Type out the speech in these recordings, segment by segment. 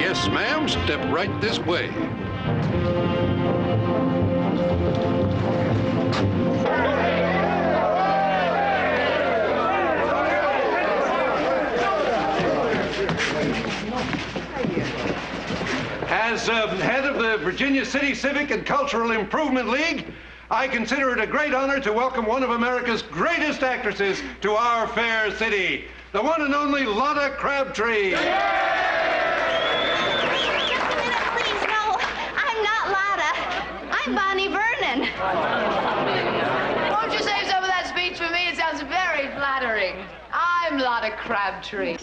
Yes, ma'am. Step right this way. As head of the Virginia City Civic and Cultural Improvement League, I consider it a great honor to welcome one of America's greatest actresses to our fair city, the one and only Lotta Crabtree. Please, no, I'm not Lotta. I'm Bonnie Vernon. Won't you save some of that speech for me? It sounds very flattering. I'm Lotta Crabtree.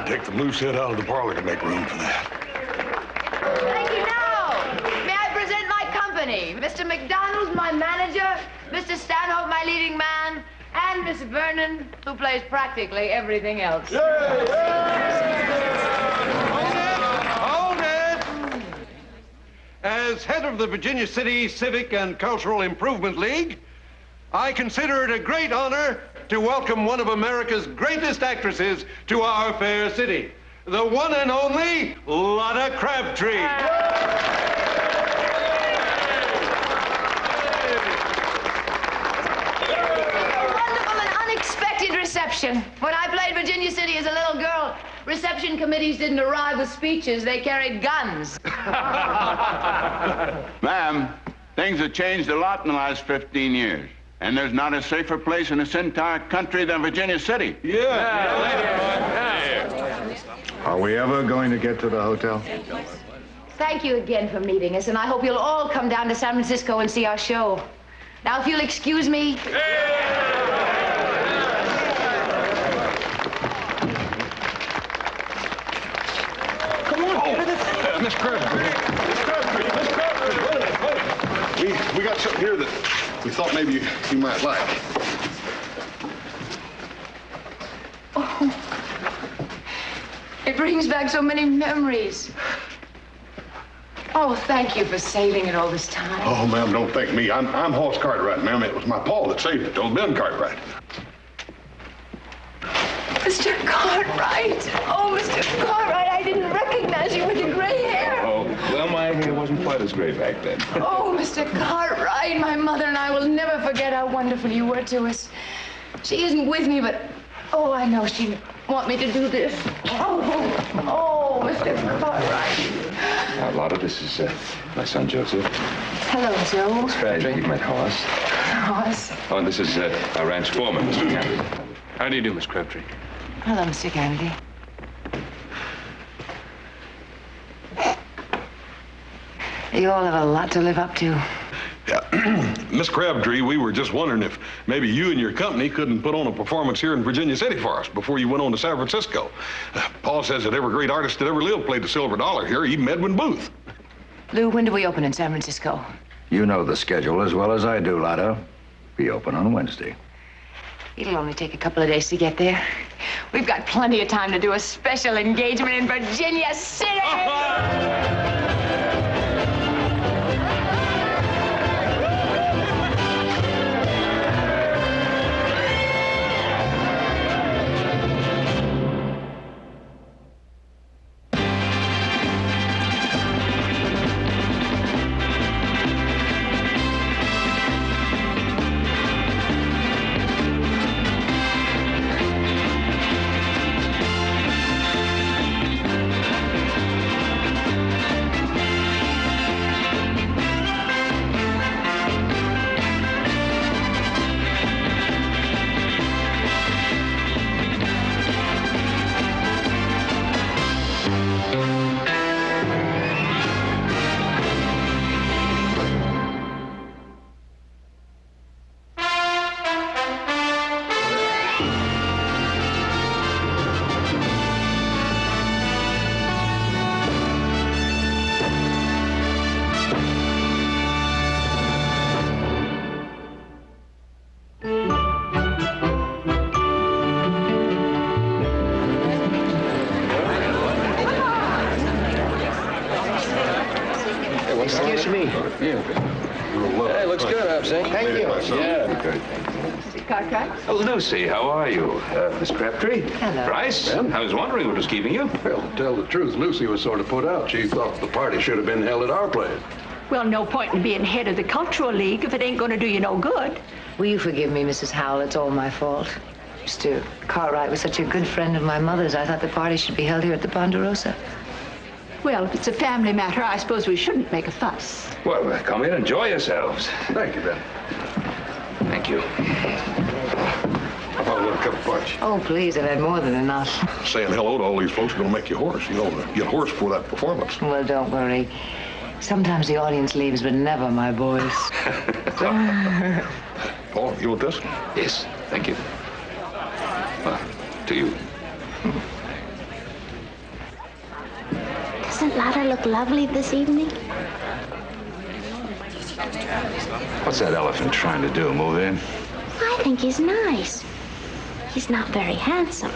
Take the loose head out of the parlor to make room for that. Thank you. Now, may I present my company? Mr. McDonald, my manager, Mr. Stanhope, my leading man, and Miss Vernon, who plays practically everything else. Hold it! As head of the Virginia City Civic and Cultural Improvement League, I consider it a great honor to welcome one of America's greatest actresses to our fair city, the one and only Lotta Crabtree. Wonderful and unexpected reception. When I played Virginia City as a little girl, reception committees didn't arrive with speeches. They carried guns. Ma'am, things have changed a lot in the last 15 years. And there's not a safer place in this entire country than Virginia City. Are we ever going to get to the hotel? Thank you again for meeting us, and I hope you'll all come down to San Francisco and see our show. Now, if you'll excuse me. Come on. Miss Crabtree. We got something here that we thought maybe you might like. Oh, it brings back so many memories. Oh, thank you for saving it all this time. Oh, ma'am, don't thank me. I'm Horse Cartwright, ma'am. It was my paw that saved it. Old Ben Cartwright. Mr. Cartwright. Oh, Mr. Cartwright, I didn't recognize you with your gray hair. Oh, well, my hair wasn't quite as gray back then. Oh, Mr. Cartwright, my mother and I will never forget how wonderful you were to us. She isn't with me, but, oh, I know she'd want me to do this. Oh, Mr. Cartwright. Now, Lotta, this is my son, Joseph. Hello, Joe. Crabtree, my horse. Horse. Oh, and this is our ranch foreman, Mr. Candy. How do you do, Miss Crabtree? Hello, Mr. Kennedy. You all have a lot to live up to. Yeah. Miss Crabtree, we were just wondering if maybe you and your company couldn't put on a performance here in Virginia City for us before you went on to San Francisco. Paul says that every great artist that ever lived played the silver dollar here, even Edwin Booth. Lou, when do we open in San Francisco? You know the schedule as well as I do, Lotta. We open on Wednesday. It'll only take a couple of days to get there. We've got plenty of time to do a special engagement in Virginia City. Excuse me. Hey, looks good, I'm saying. Thank you. Yeah. Cartwright? Oh, Lucy, how are you? Miss Crabtree? Hello. Bryce? I was wondering what was keeping you. Well, to tell the truth, Lucy was sort of put out. She thought the party should have been held at our place. Well, no point in being head of the Cultural League if it ain't going to do you no good. Will you forgive me, Mrs. Howell? It's all my fault. Mr. Cartwright was such a good friend of my mother's. I thought the party should be held here at the Ponderosa. Well, if it's a family matter, I suppose we shouldn't make a fuss. Well, come in, enjoy yourselves. Thank you, Ben. Thank you. How about a little cup of punch? Oh, please, I've had more than enough. Saying hello to all these folks is going to make you hoarse. You know, get hoarse for that performance. Well, don't worry. Sometimes the audience leaves, but never my voice. Paul, you want this? Yes, thank you. To you. Doesn't Lotta look lovely this evening? What's that elephant trying to do, move in? I think he's nice. He's not very handsome.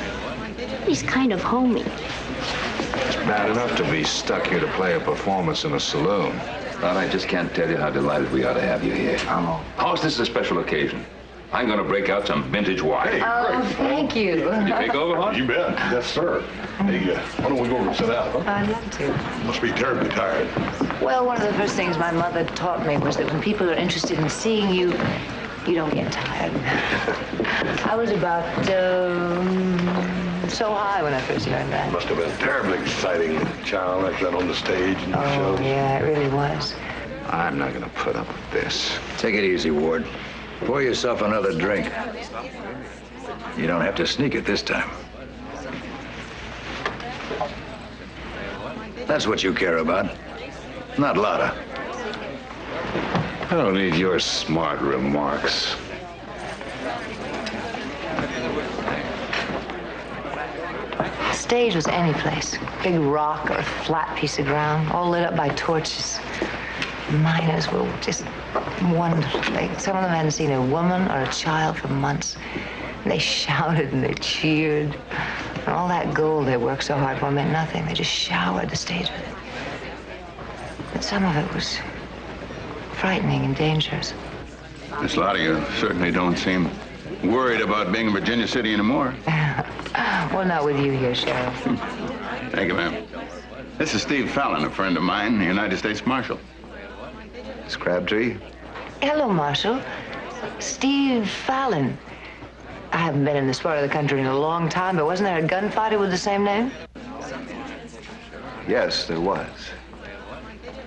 He's kind of homey. It's bad enough to be stuck here to play a performance in a saloon. But I just can't tell you how delighted we are to have you here. Oh. House, this is a special occasion. I'm going to break out some vintage wine. Oh, thank you. Can you take over, Hoss? You bet. Yes, sir. Hey, why don't we go over and sit down, huh? I'd love to. Must be terribly tired. Well, one of the first things my mother taught me was that when people are interested in seeing you, you don't get tired. I was about so high when I first learned that. Must have been terribly exciting, a child like that on the stage and the Oh, show. yeah, it really was. I'm not gonna put up with this. Take it easy, Ward. Pour yourself another drink. You don't have to sneak it this time. That's what you care about, not Lotta. I don't need your smart remarks. Stage was any place. Big rock or a flat piece of ground, all lit up by torches. Miners were just wonderful. Some of them hadn't seen a woman or a child for months. And they shouted and they cheered. And all that gold they worked so hard for meant nothing. They just showered the stage with it. But some of it was frightening and dangerous. Miss Lotta, you certainly don't seem worried about being in Virginia City anymore. Well, not with you here, Sheriff. Thank you, ma'am. This is Steve Fallon, a friend of mine, the United States Marshal. Miss Crabtree? Hello, Marshal. Steve Fallon. I haven't been in this part of the country in a long time, but wasn't there a gunfighter with the same name? Yes, there was.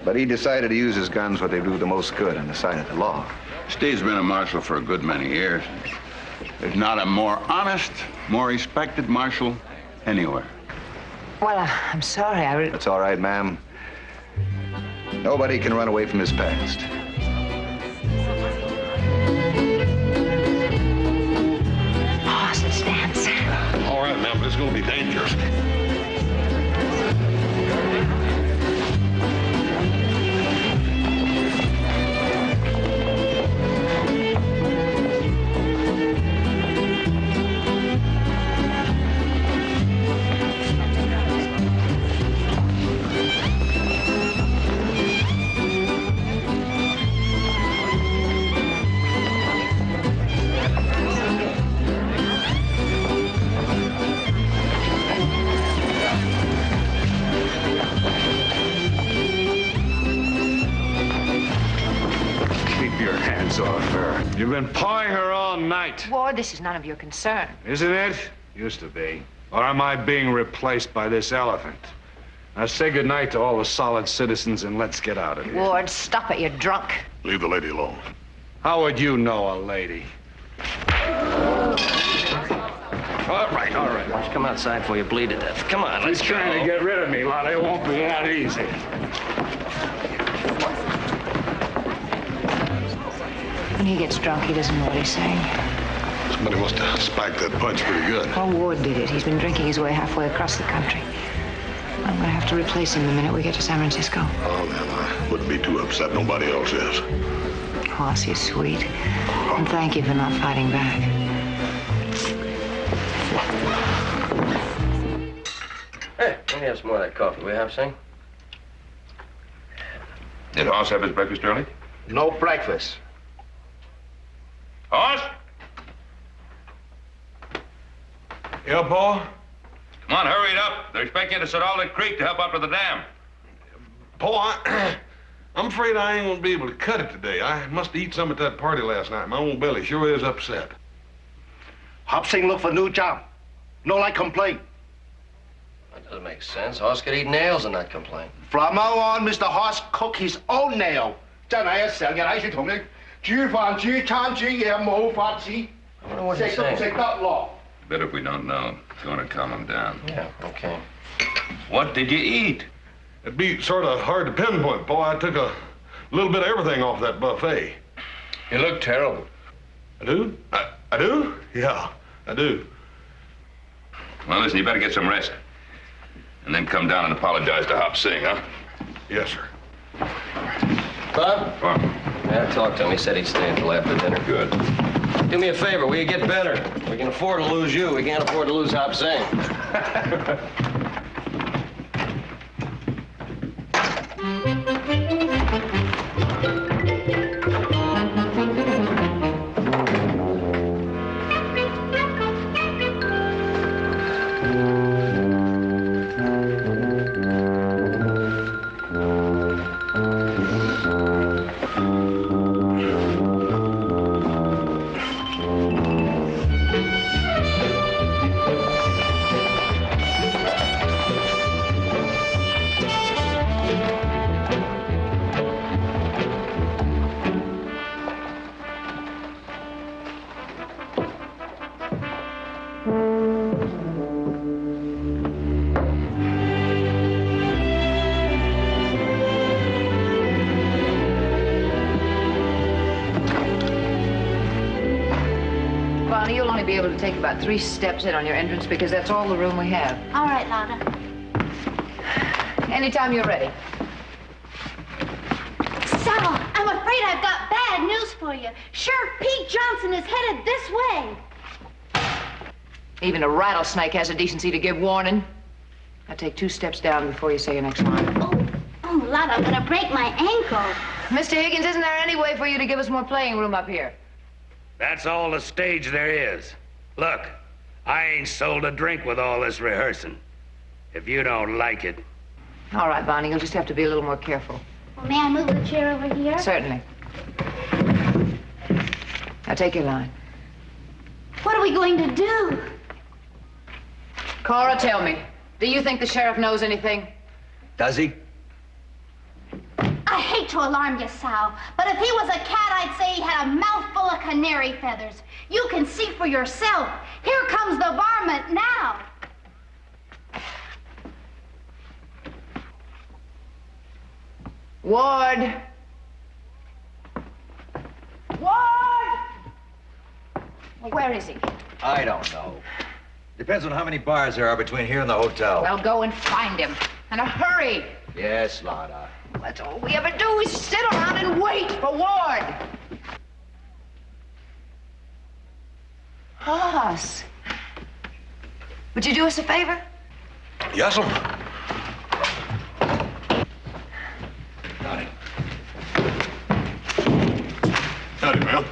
But he decided to use his guns where they do the most good in the sight of the law. Steve's been a marshal for a good many years. There's not a more honest, more respected marshal anywhere. Well, I'm sorry. That's all right, ma'am. Nobody can run away from his past. Boss, let's dance. All right, ma'am, but it's going to be dangerous. You've been pawing her all night. Ward, this is none of your concern. Isn't it? Used to be. Or am I being replaced by this elephant? Now say goodnight to all the solid citizens and let's get out of here. Ward, stop it. You're drunk. Leave the lady alone. How would you know a lady? All right. Why don't you come outside before you bleed to death? Come on, let's You're trying to get rid of me, Lotta. It won't be that easy. When he gets drunk, he doesn't know what he's saying. Somebody must have spiked that punch pretty good. Oh, Ward did it. He's been drinking his way halfway across the country. I'm going to have to replace him the minute we get to San Francisco. Oh, man, I wouldn't be too upset. Nobody else is. Hoss, you're sweet. And thank you for not fighting back. Hey, let me have some more of that coffee. Will you have some? Did Hoss have his breakfast early? No breakfast. Hoss? Yeah, Paul? Come on, hurry it up. They're expecting you to Salt Lake Creek to help out with the dam. Paul, I'm afraid I ain't gonna be able to cut it today. I must eat some at that party last night. My old belly sure is upset. Hop Sing look for new job. No like complain. That doesn't make sense. Hoss could eat nails and not complain. From now on, Mr. Hoss cook his own nail. 真係啊，成日喺處同你煮飯、煮餐、煮嘢，冇法子。 I wonder what he's 食都唔 saying. 食得落。 Better if we don't know. It's going to calm him down. Yeah, okay. What did you eat? It'd be sort of hard to pinpoint, Paul. I took a little bit of everything off that buffet. You look terrible. I do? I do? Yeah, I do. Well, listen, you better get some rest. And then come down and apologize to Hop Sing, huh? Yes, sir. Bob? What? Yeah, I talked to him. He said he'd stay until after dinner. Good. Do me a favor. Will you get better? We can afford to lose you. We can't afford to lose Hop Sing. Bonnie, you'll only be able to take about 3 steps in on your entrance because that's all the room we have. All right, Lotta. Anytime you're ready. Sal, I'm afraid I've got bad news for you. Sheriff Pete Johnson is headed this way. Even a rattlesnake has a decency to give warning. Now take 2 steps down before you say your next line. Oh, Lotta, I'm gonna break my ankle. Mr. Higgins, isn't there any way for you to give us more playing room up here? That's all the stage there is. Look, I ain't sold a drink with all this rehearsing. If you don't like it. All right, Bonnie, you'll just have to be a little more careful. Well, may I move the chair over here? Certainly. Now take your line. What are we going to do? Cora, tell me, do you think the sheriff knows anything? Does he? I hate to alarm you, Sal, but if he was a cat, I'd say he had a mouthful of canary feathers. You can see for yourself. Here comes the varmint now. Ward! Ward! Well, where is he? I don't know. Depends on how many bars there are between here and the hotel. Well, go and find him. And a hurry. Yes, Lotta. That's all we ever do is sit around and wait for Ward. Hoss. Would you do us a favor? Yes'm. Howdy, ma'am.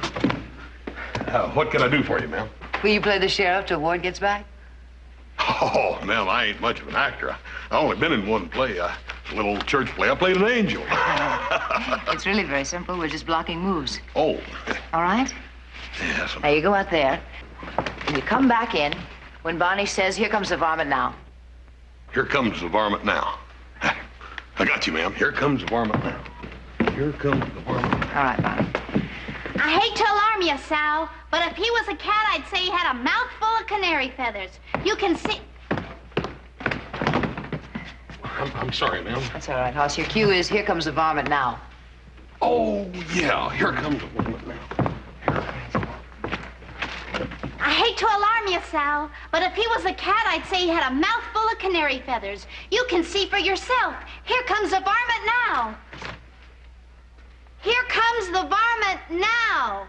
What can I do for you, ma'am? Will you play the sheriff till Ward gets back? Oh, ma'am, I ain't much of an actor. I only been in one play, a little church play. I played an angel. It's really very simple. We're just blocking moves. Oh. All right? Yes. Now, you go out there, and you come back in when Bonnie says, here comes the varmint now. Here comes the varmint now. I got you, ma'am. Here comes the varmint now. Here comes the varmint now. All right, Bonnie. I hate to alarm you, Sal, but if he was a cat, I'd say he had a mouthful of canary feathers. You can see... I'm sorry, ma'am. That's all right, Hoss. Your cue is, here comes the varmint now. Oh, yeah. Here comes the varmint now. I hate to alarm you, Sal, but if he was a cat, I'd say he had a mouthful of canary feathers. You can see for yourself. Here comes the varmint now. Here comes the varmint now.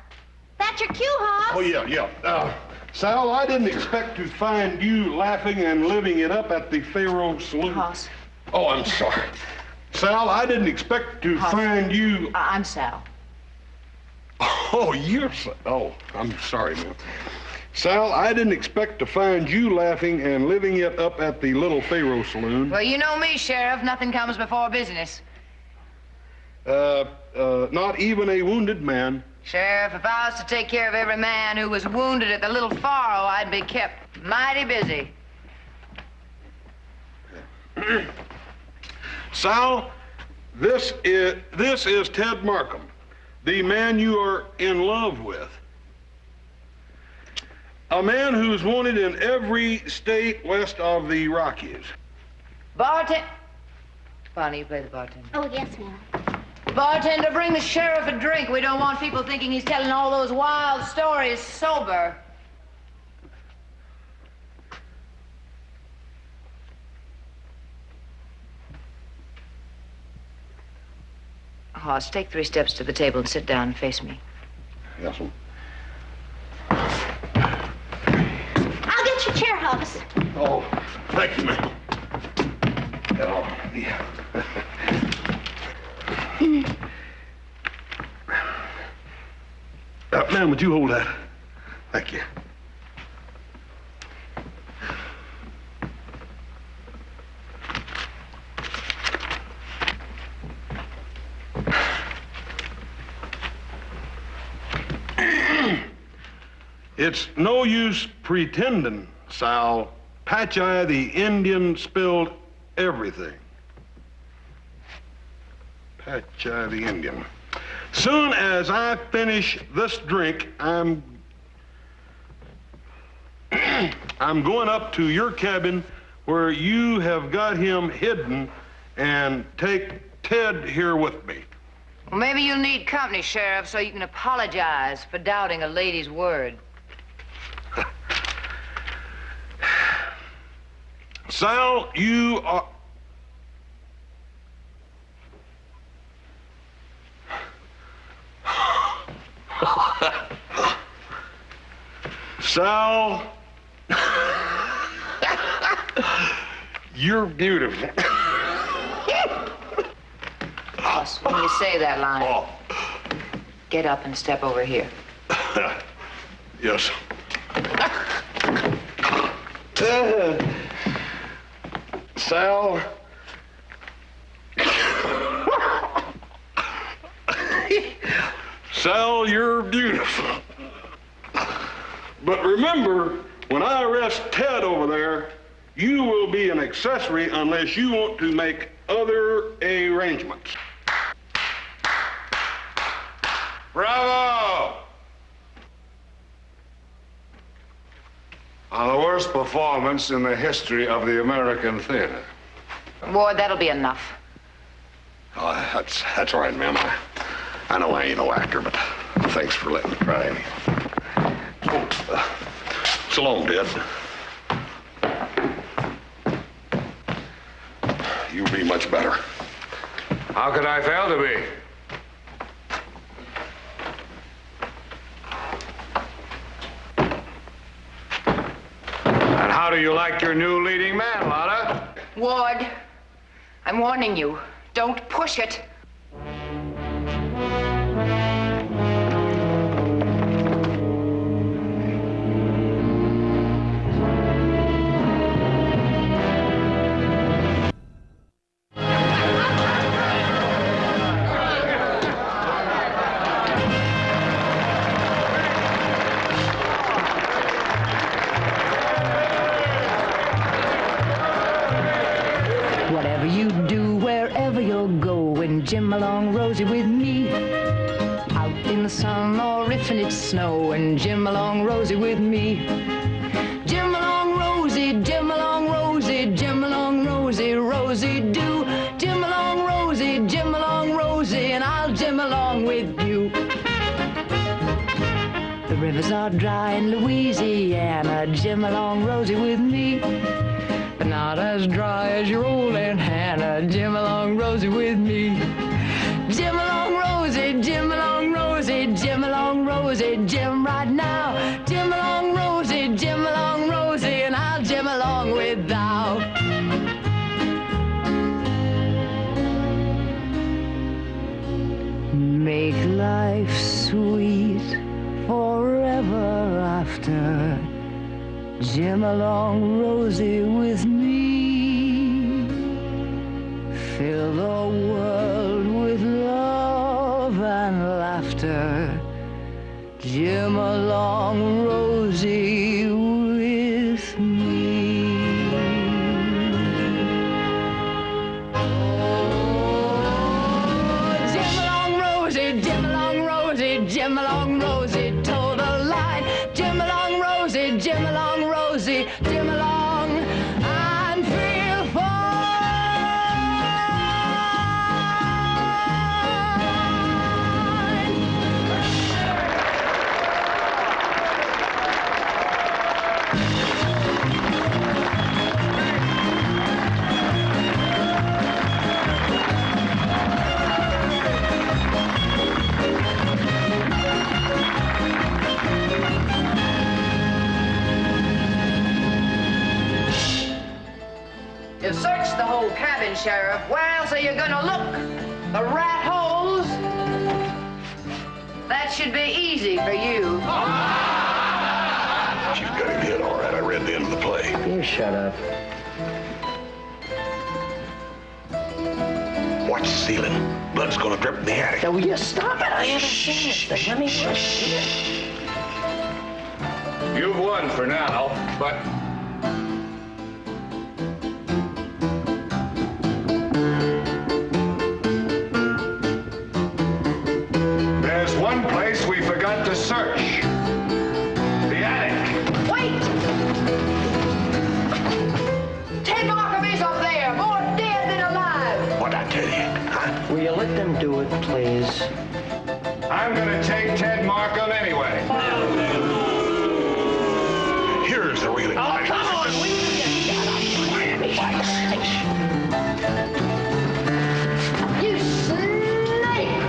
That's your cue, Hoss. Oh, yeah. Sal, I didn't expect to find you laughing and living it up at the Pharaoh Saloon. Hoss. Oh, I'm sorry. Sal, I didn't expect to find you... I'm Sal. Oh, you're... Oh, I'm sorry, ma'am. Sal, I didn't expect to find you laughing and living it up at the Little Pharaoh Saloon. Well, you know me, Sheriff. Nothing comes before business. Not even a wounded man. Sheriff, if I was to take care of every man who was wounded at the Little Pharaoh, I'd be kept mighty busy. Sal, this is Ted Markham, the man you are in love with. A man who's wanted in every state west of the Rockies. Bartender. Bonnie, you play the bartender. Oh, yes, ma'am. Bartender, bring the sheriff a drink. We don't want people thinking he's telling all those wild stories sober. Hoss, take 3 steps to the table and sit down and face me. Yes, ma'am. I'll get your chair, Hobbs. Oh, thank you, ma'am. Oh, yeah. Ma'am, would you hold that? Thank you. It's no use pretending, Sal. Patch-Eye the Indian spilled everything. Patch-Eye the Indian. Soon as I finish this drink, I'm going up to your cabin where you have got him hidden and take Ted here with me. Well, maybe you'll need company, Sheriff, so you can apologize for doubting a lady's word. Sal, you are... Sal, you're beautiful. Boss, when you say that line, get up and step over here. Yes. Sal. Sal, you're beautiful. But remember, when I arrest Ted over there, you will be an accessory unless you want to make other arrangements. Bravo! The worst performance in the history of the American theater. Ward, that'll be enough. Oh, that's all right, ma'am. I know I ain't no actor, but thanks for letting me try. So long, Ted. You'll be much better. How could I fail to be? And how do you like your new leading man, Lotta? Ward, I'm warning you. Don't push it. Whatever you do, wherever you're going, Jim along Rosie with me. Out in the sun or if it's snowing, Jim along Rosie with me. Jim along Rosie, Jim along Rosie, Jim along Rosie, Rosie do. Jim along Rosie, Jim along Rosie, and I'll Jim along with you. The rivers are dry in Louisiana, Jim along Rosie with me. But not as dry as your old Aunt Hannah. Jim along Rosie with me. Jim along Rosie, Jim along Rosie, Jim along Rosie, Jim right now. Jim along Rosie, Jim along Rosie, and I'll Jim along with thou. make life sweet forever after. Jim along Rosie with me. Fill the world with love and laughter. Jim along Rosie with me. Oh, Jim along Rosie, Jim along Rosie, Jim along Rosie told a line. Jim along Rosie, Jim along Rosie, Jim along and feel You've searched the whole cabin, Sheriff. Where else are you gonna look? The rat holes? That should be easy for you. She's got him hit, all right. I read the end of the play. You shut up. Watch the ceiling. Blood's gonna drip in the attic. Now, will you stop it? I haven't seen this thing. Let me see it. You've won for now, but There's one place we forgot to search. The attic. Wait! Ted Markham's up there, more dead than alive. What'd I tell you, huh? Will you let them do it, please? I'm gonna take Ted Markham anyway. Here's the real Oh, come on! You snake!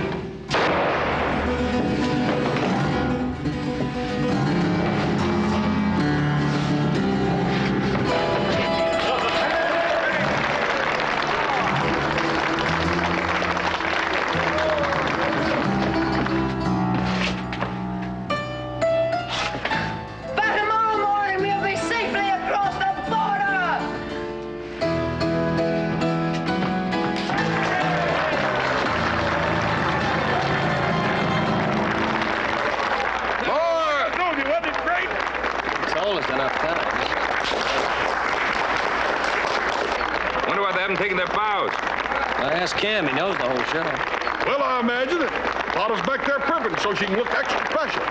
By tomorrow morning, we'll be safely across the border! Told us enough times. Wonder why they haven't taken their bows. I asked Cam. He knows the whole show. Well, I imagine it. Lotta's back there primping so she can look extra special.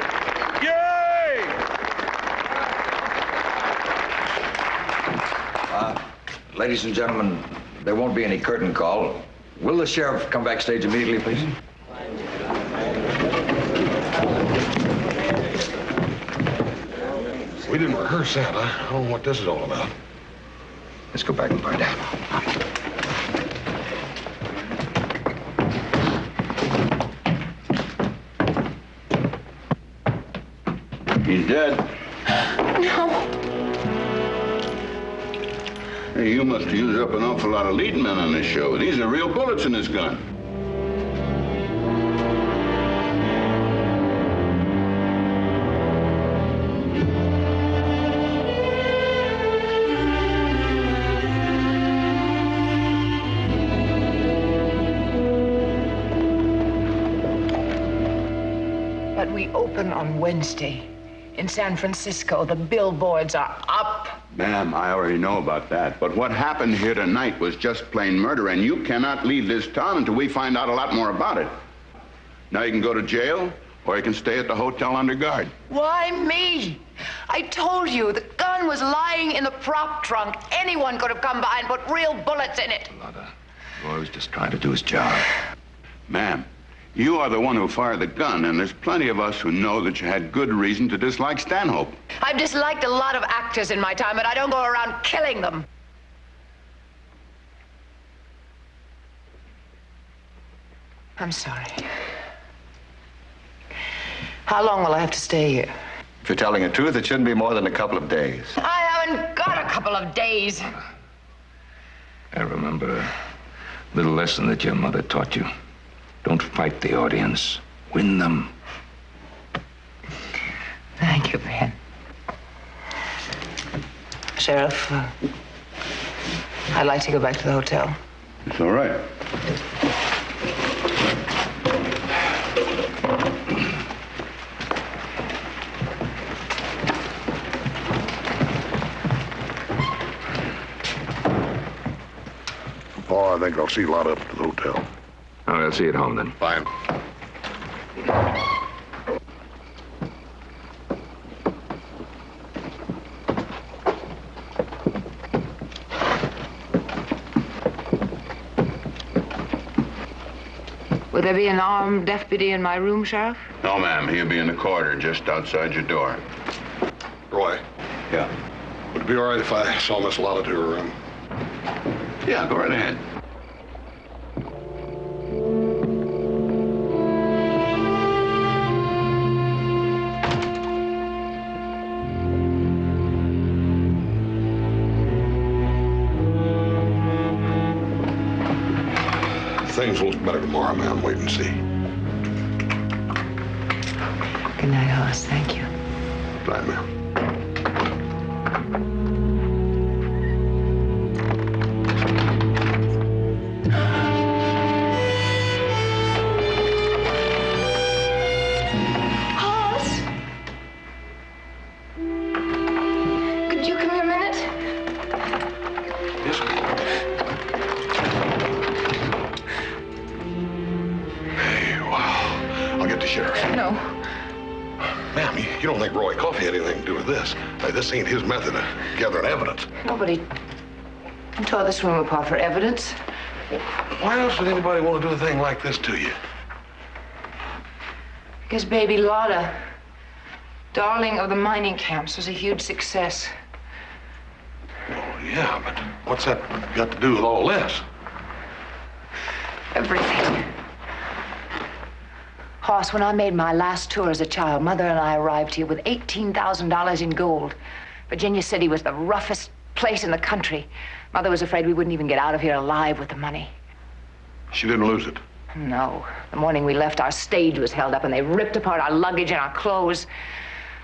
Yay! Ladies and gentlemen, there won't be any curtain call. Will the sheriff come backstage immediately, please? We didn't rehearse that. I don't know what this is all about. Let's go back and find out. He's dead. No. Hey, you must have used up an awful lot of lead men on this show. These are real bullets in this gun. But we open on Wednesday. In San Francisco, the billboards are up. Ma'am, I already know about that. But what happened here tonight was just plain murder, and you cannot leave this town until we find out a lot more about it. Now you can go to jail, or you can stay at the hotel under guard. Why me? I told you, the gun was lying in the prop trunk. Anyone could have come by and put real bullets in it. Lotta, Roy was just trying to do his job. Ma'am, you are the one who fired the gun, and there's plenty of us who know that you had good reason to dislike Stanhope. I've disliked a lot of actors in my time, but I don't go around killing them. I'm sorry. How long will I have to stay here? If you're telling the truth, it shouldn't be more than a couple of days. I haven't got a couple of days. I remember a little lesson that your mother taught you. Don't fight the audience. Win them. Thank you, Ben. Sheriff, I'd like to go back to the hotel. It's all right. Paul, I think I'll see Lotta up to the hotel. All right, I'll see you at home then. Fine. Would there be an armed deputy in my room, Sheriff? No, ma'am. He'll be in the corridor just outside your door. Roy. Yeah. Would it be all right if I saw Miss Lotta to her room? Yeah, go right ahead. Things will look better tomorrow, ma'am. Wait and see. Good night, Hoss. Thank you. Good night, ma'am. Hoss? Could you come here a minute? Yes, ma'am. I'll get the sheriff. No. Ma'am, you don't think Roy Coffey had anything to do with this? This ain't his method of gathering evidence. Nobody tore this room apart for evidence. Why else would anybody want to do a thing like this to you? Because baby Lotta, darling of the mining camps, was a huge success. Oh, yeah, but what's that got to do with all this? Everything. Hoss, when I made my last tour as a child, Mother and I arrived here with $18,000 in gold. Virginia City was the roughest place in the country. Mother was afraid we wouldn't even get out of here alive with the money. She didn't lose it. No. The morning we left, our stage was held up and they ripped apart our luggage and our clothes.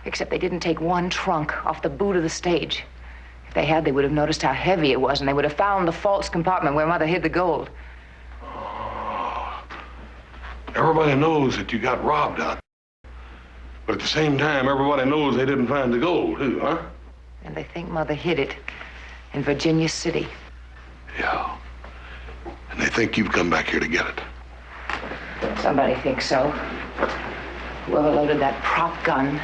Except they didn't take one trunk off the boot of the stage. If they had, they would have noticed how heavy it was and they would have found the false compartment where Mother hid the gold. Everybody knows that you got robbed out. But at the same time, everybody knows they didn't find the gold, too, huh? And they think Mother hid it in Virginia City. Yeah. And they think you've come back here to get it. Somebody thinks so. Whoever loaded that prop gun.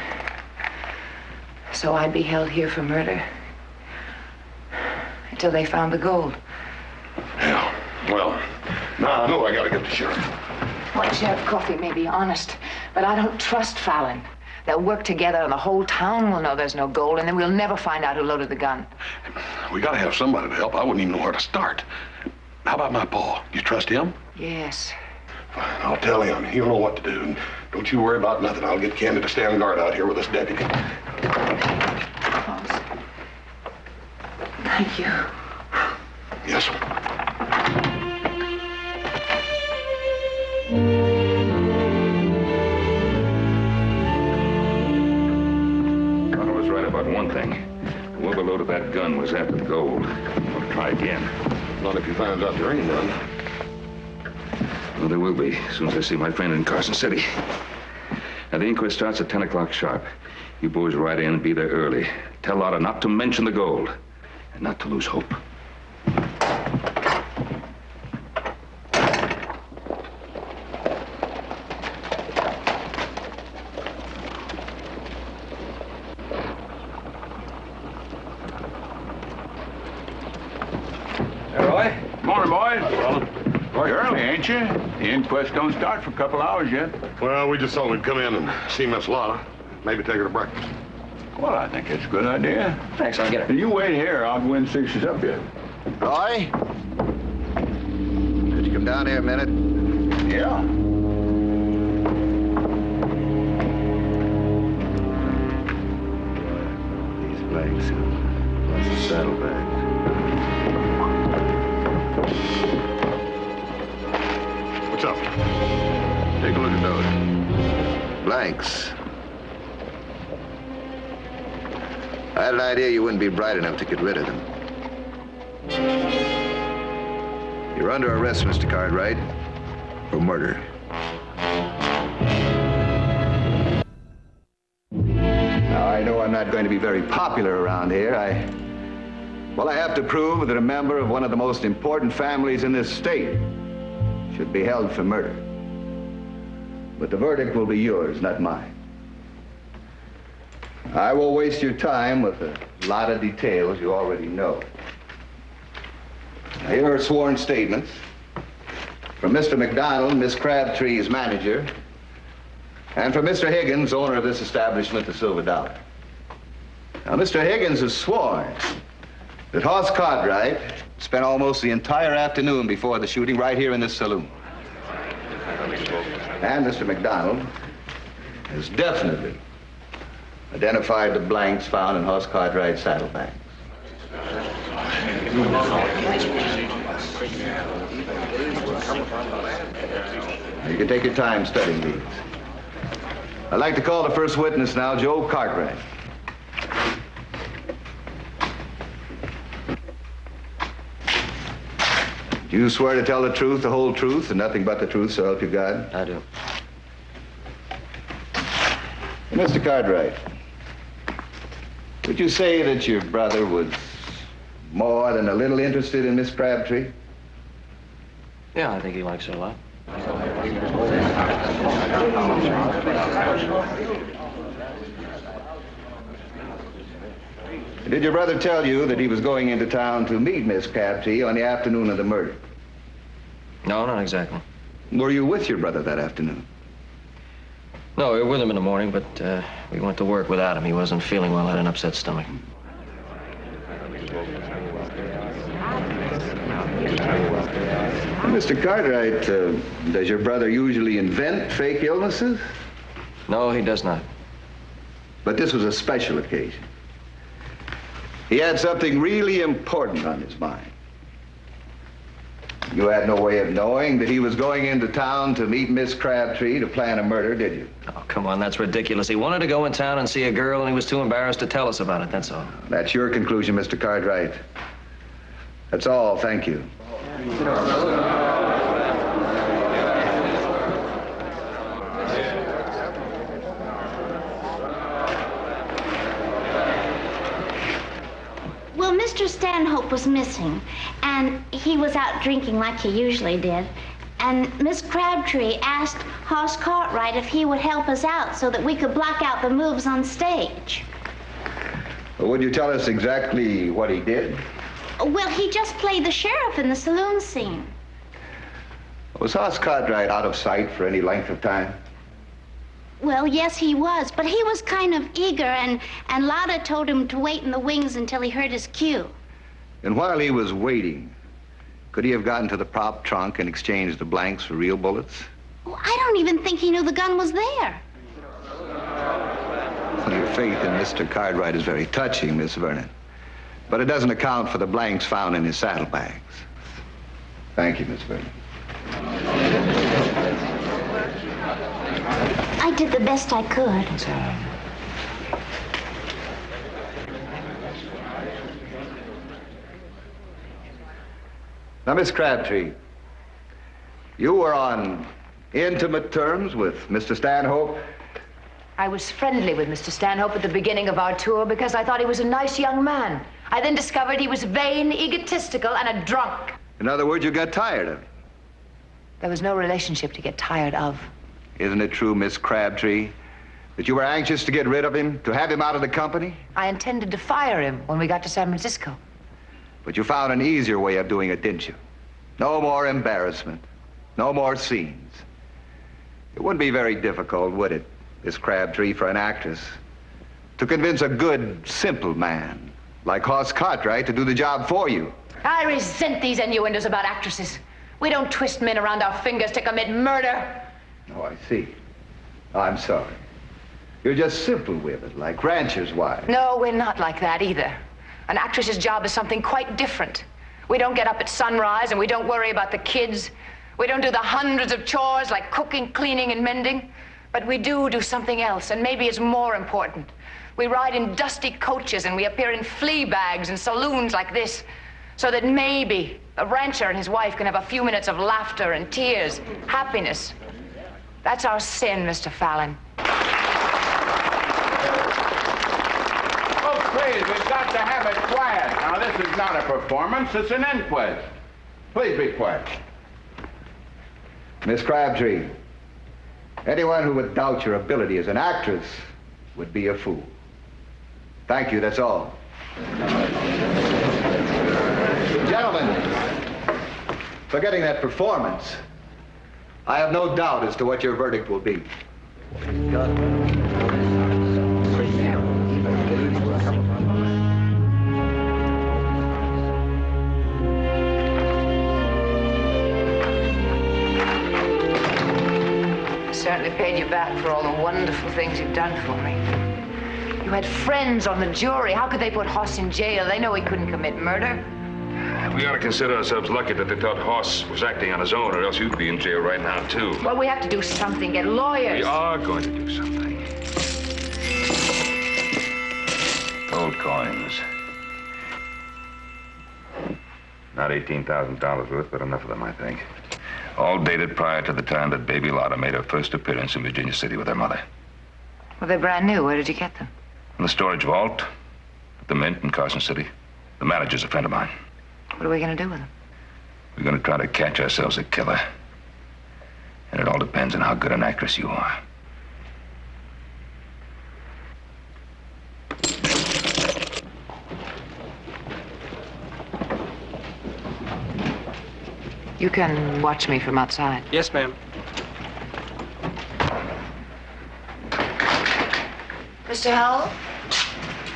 So I'd be held here for murder. Until they found the gold. Yeah. Well, now I know I gotta get the sheriff. Well, Sheriff Coffey may be honest, but I don't trust Fallon. They'll work together and the whole town will know there's no gold, and then we'll never find out who loaded the gun. We gotta have somebody to help. I wouldn't even know where to start. How about my pa? You trust him? Yes. Fine, I'll tell him. He'll know what to do. And don't you worry about nothing. I'll get Candy to stand guard out here with this deputy. Hoss. Thank you. Yes, sir. About one thing. Whoever loaded that gun was after the gold. I'll try again. Not if he finds out there ain't none. Well, there will be, as soon as I see my friend in Carson City. Now, the inquest starts at 10 o'clock sharp. You boys ride in and be there early. Tell Lotta not to mention the gold. And not to lose hope. Morning, boys. You're early, ain't you? The inquest don't start for a couple hours yet. Well, we just thought we'd come in and see Miss Lotta. Maybe take her to breakfast. Well, I think it's a good idea. Thanks, I'll get her. You wait here. I'll go in and see if she's up yet. Roy? Could you come down here a minute? Yeah. These bags. Lots of saddlebags. What's up? Take a look at those. Blanks. I had an idea you wouldn't be bright enough to get rid of them. You're under arrest, Mr. Cartwright, for murder. Now, I know I'm not going to be very popular around here. I have to prove that a member of one of the most important families in this state should be held for murder. But the verdict will be yours, not mine. I will waste your time with a lot of details you already know. Now, here are sworn statements from Mr. McDonald, Miss Crabtree's manager, and from Mr. Higgins, owner of this establishment, the Silver Dollar. Now, Mr. Higgins has sworn that Hoss Cartwright spent almost the entire afternoon before the shooting right here in this saloon. And Mr. McDonald has definitely identified the blanks found in Hoss Cartwright's saddlebags. You can take your time studying these. I'd like to call the first witness now, Joe Cartwright. Do you swear to tell the truth, the whole truth, and nothing but the truth, so help you God? I do. Mr. Cartwright, would you say that your brother was more than a little interested in Miss Crabtree? Yeah, I think he likes her a lot. Did your brother tell you that he was going into town to meet Miss Crabtree on the afternoon of the murder? No, not exactly. Were you with your brother that afternoon? No, we were with him in the morning, but we went to work without him. He wasn't feeling well, had an upset stomach. Mr. Cartwright, does your brother usually invent fake illnesses? No, he does not. But this was a special occasion. He had something really important on his mind. You had no way of knowing that he was going into town to meet Miss Crabtree to plan a murder, did you? Oh, come on, that's ridiculous. He wanted to go in town and see a girl, and he was too embarrassed to tell us about it, that's all. That's your conclusion, Mr. Cartwright. That's all, thank you. Well, Mr. Stanhope was missing, and he was out drinking like he usually did. And Miss Crabtree asked Hoss Cartwright if he would help us out so that we could block out the moves on stage. Well, would you tell us exactly what he did? Well, he just played the sheriff in the saloon scene. Was Hoss Cartwright out of sight for any length of time? Well, yes, he was, but he was kind of eager, and Lotta told him to wait in the wings until he heard his cue. And while he was waiting, could he have gotten to the prop trunk and exchanged the blanks for real bullets? Well, I don't even think he knew the gun was there. Well, your faith in Mr. Cartwright is very touching, Miss Vernon. But it doesn't account for the blanks found in his saddlebags. Thank you, Miss Vernon. I did the best I could. Now, Miss Crabtree, you were on intimate terms with Mr. Stanhope? I was friendly with Mr. Stanhope at the beginning of our tour because I thought he was a nice young man. I then discovered he was vain, egotistical, and a drunk. In other words, you got tired of him. There was no relationship to get tired of. Isn't it true, Miss Crabtree, that you were anxious to get rid of him, to have him out of the company? I intended to fire him when we got to San Francisco. But you found an easier way of doing it, didn't you? No more embarrassment. No more scenes. It wouldn't be very difficult, would it, Miss Crabtree, for an actress to convince a good, simple man like Hoss Cartwright to do the job for you? I resent these innuendos about actresses. We don't twist men around our fingers to commit murder. Oh, I see. Oh, I'm sorry. You're just simple with it, like ranchers' wives. No, we're not like that either. An actress's job is something quite different. We don't get up at sunrise and we don't worry about the kids. We don't do the hundreds of chores like cooking, cleaning, and mending. But we do something else, and maybe it's more important. We ride in dusty coaches and we appear in flea bags and saloons like this, so that maybe a rancher and his wife can have a few minutes of laughter and tears, happiness. That's our sin, Mr. Fallon. Oh, please, we've got to have it quiet. Now, this is not a performance, it's an inquest. Please be quiet. Miss Crabtree, anyone who would doubt your ability as an actress would be a fool. Thank you, that's all. Gentlemen, forgetting that performance, I have no doubt as to what your verdict will be. I certainly paid you back for all the wonderful things you've done for me. You had friends on the jury. How could they put Hoss in jail? They know he couldn't commit murder. We ought to consider ourselves lucky that they thought Hoss was acting on his own, or else you'd be in jail right now, too. Well, we have to do something, get lawyers. We are going to do something. Gold coins. Not $18,000 worth, but enough of them, I think. All dated prior to the time that baby Lotta made her first appearance in Virginia City with her mother. Well, they're brand new. Where did you get them? In the storage vault, at the Mint in Carson City. The manager's a friend of mine. What are we going to do with them? We're going to try to catch ourselves a killer. And it all depends on how good an actress you are. You can watch me from outside. Yes, ma'am. Mr. Howell?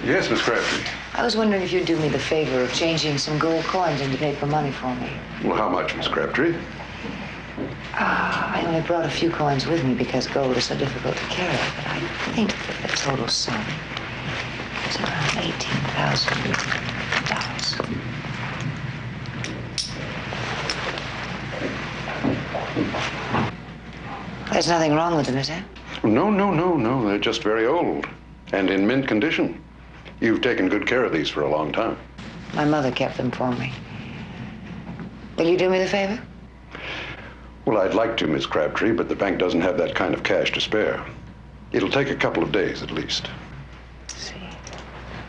Yes, Miss Crabtree. I was wondering if you'd do me the favor of changing some gold coins into paper money for me. Well, how much, Miss Crabtree? I only brought a few coins with me because gold is so difficult to carry, but I think that the total sum is around $18,000. There's nothing wrong with them, is there? No. They're just very old and in mint condition. You've taken good care of these for a long time. My mother kept them for me. Will you do me the favor? Well, I'd like to, Miss Crabtree, but the bank doesn't have that kind of cash to spare. It'll take a couple of days at least. See.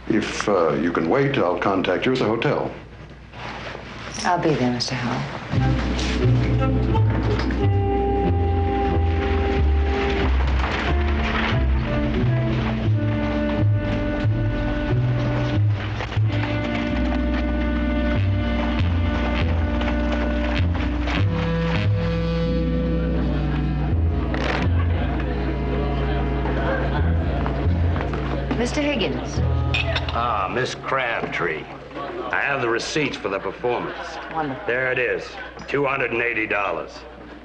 If you can wait, I'll contact you at the hotel. I'll be there, Mr. Howell. Mr. Higgins. Ah, Miss Crabtree. I have the receipts for the performance. Wonderful. There it is, $280.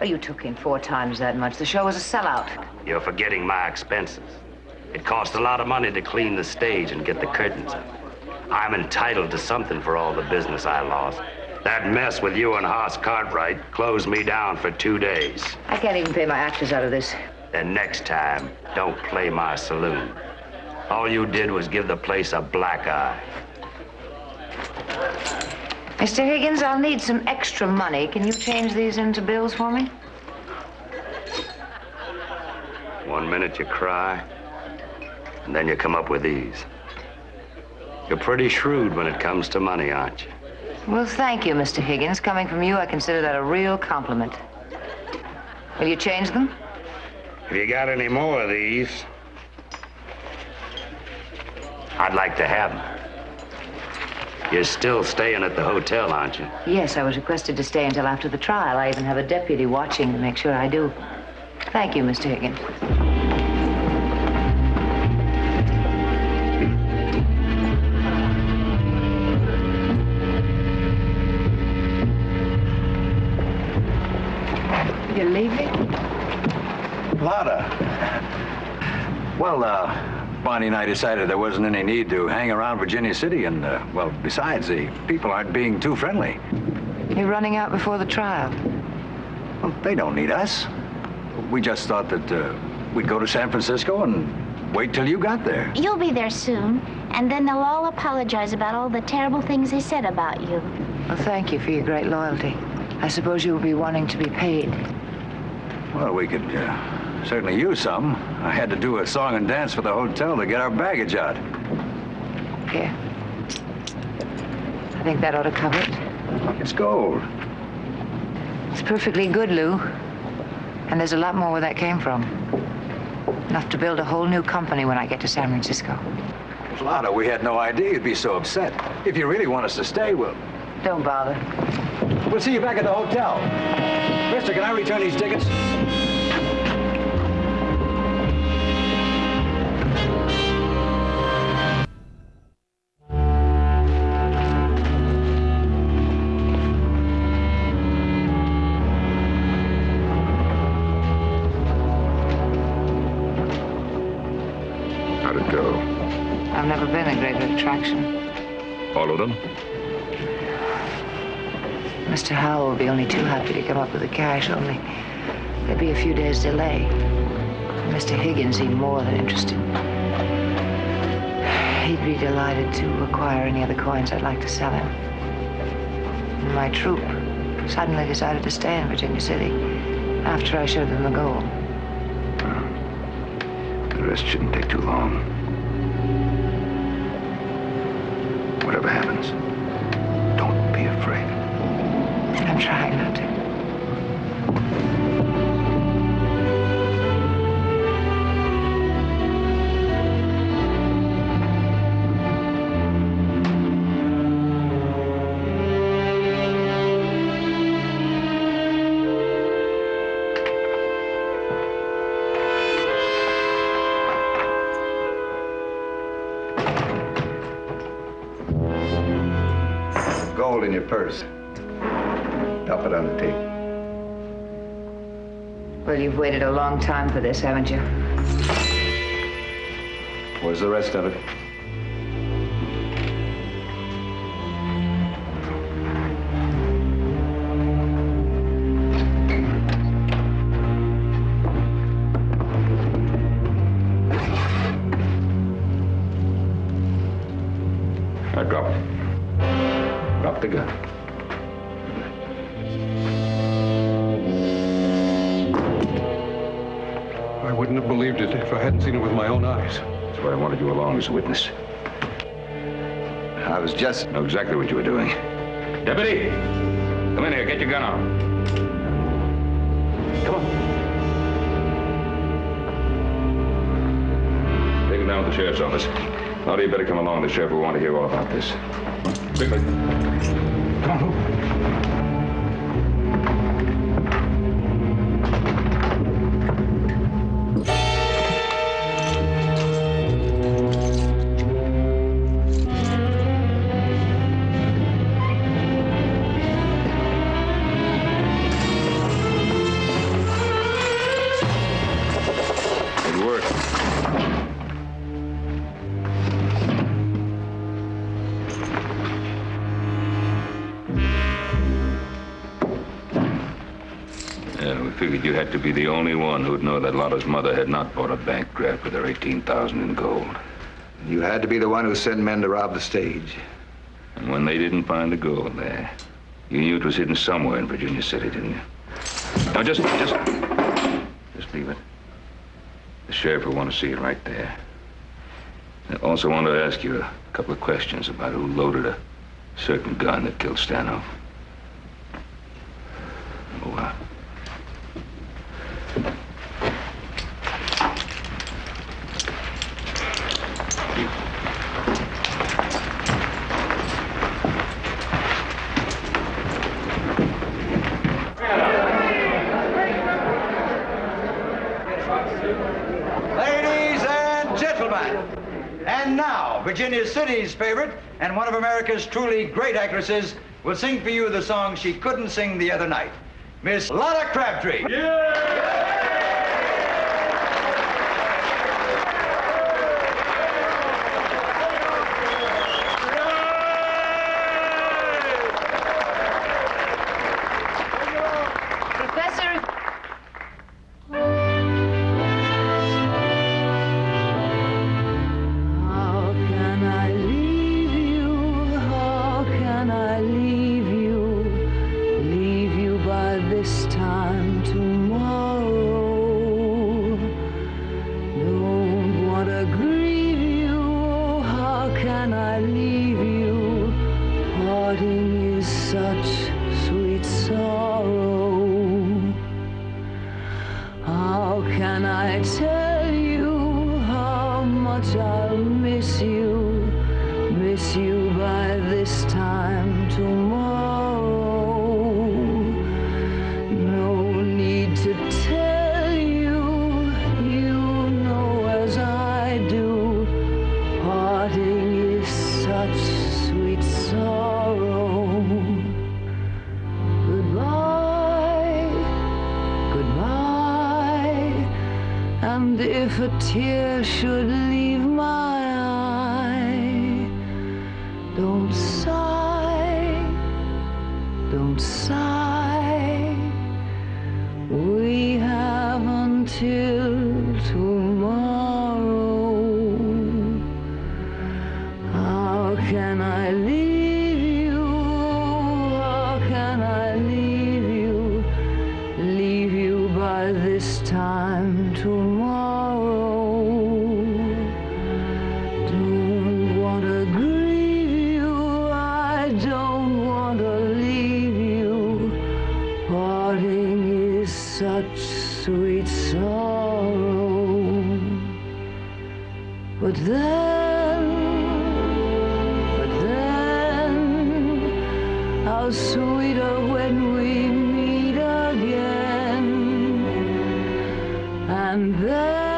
Oh, you took in 4 times that much. The show was a sellout. You're forgetting my expenses. It cost a lot of money to clean the stage and get the curtains up. I'm entitled to something for all the business I lost. That mess with you and Hoss Cartwright closed me down for 2 days. I can't even pay my actors out of this. Then next time, don't play my saloon. All you did was give the place a black eye. Mr. Higgins, I'll need some extra money. Can you change these into bills for me? 1 minute you cry, and then you come up with these. You're pretty shrewd when it comes to money, aren't you? Well, thank you, Mr. Higgins. Coming from you, I consider that a real compliment. Will you change them? If you got any more of these, I'd like to have them. You're still staying at the hotel, aren't you? Yes, I was requested to stay until after the trial. I even have a deputy watching to make sure I do. Thank you, Mr. Higgins. You're leaving? Lotta. Well, Bonnie and I decided there wasn't any need to hang around Virginia City, and, well, besides, the people aren't being too friendly. You're running out before the trial. Well, they don't need us. We just thought that we'd go to San Francisco and wait till you got there. You'll be there soon, and then they'll all apologize about all the terrible things they said about you. Well, thank you for your great loyalty. I suppose you'll be wanting to be paid. Well, we could certainly use some. I had to do a song and dance for the hotel to get our baggage out. Here. I think that ought to cover it. It's gold. It's perfectly good, Lou. And there's a lot more where that came from. Enough to build a whole new company when I get to San Francisco. Lotta, we had no idea you'd be so upset. If you really want us to stay, we'll... Don't bother. We'll see you back at the hotel. Mister, can I return these tickets? How'd it go? I've never been a great attraction. All of them? Mr. Howell will be only too happy to come up with the cash, only there'd be a few days' delay. Mr. Higgins seemed more than interested. He'd be delighted to acquire any of the coins I'd like to sell him. And my troupe suddenly decided to stay in Virginia City after I showed them the gold. The rest shouldn't take too long. Whatever happens, don't be afraid. I'm trying not to. Gold in your purse. Dump it on the table. Well, you've waited a long time for this, haven't you? Where's the rest of it? Drop the gun. I wouldn't have believed it if I hadn't seen it with my own eyes. That's why I wanted you along as a witness. I was just... Know exactly what you were doing. Deputy! Come in here. Get your gun on. Come on. Take him down to the sheriff's office. Now you better come along. The sheriff will want to hear all about this. Quickly. Come on, move. Figured you had to be the only one who'd know that Lotta's mother had not bought a bank draft with her $18,000 in gold. You had to be the one who sent men to rob the stage. And when they didn't find the gold there, you knew it was hidden somewhere in Virginia City, didn't you? Now, just leave it. The sheriff will want to see it right there. I also want to ask you a couple of questions about who loaded a certain gun that killed Stanhope. Oh, Ladies and gentlemen, and now, Virginia City's favorite and one of America's truly great actresses will sing for you the song she couldn't sing the other night. Miss Lotta Crabtree. Professor, I tell you how much I'll miss you by this time tomorrow. No need to tell you, you know as I do, parting is such sweet sorrow. Goodbye, goodbye, and if a tear should leave my eye, don't sigh, don't sigh. We have until tomorrow. How can I leave you? How can I leave you by this time tomorrow? Don't want to grieve you, I don't want to leave you. Parting is such sweet sorrow. But then, how sweeter when we meet again. And then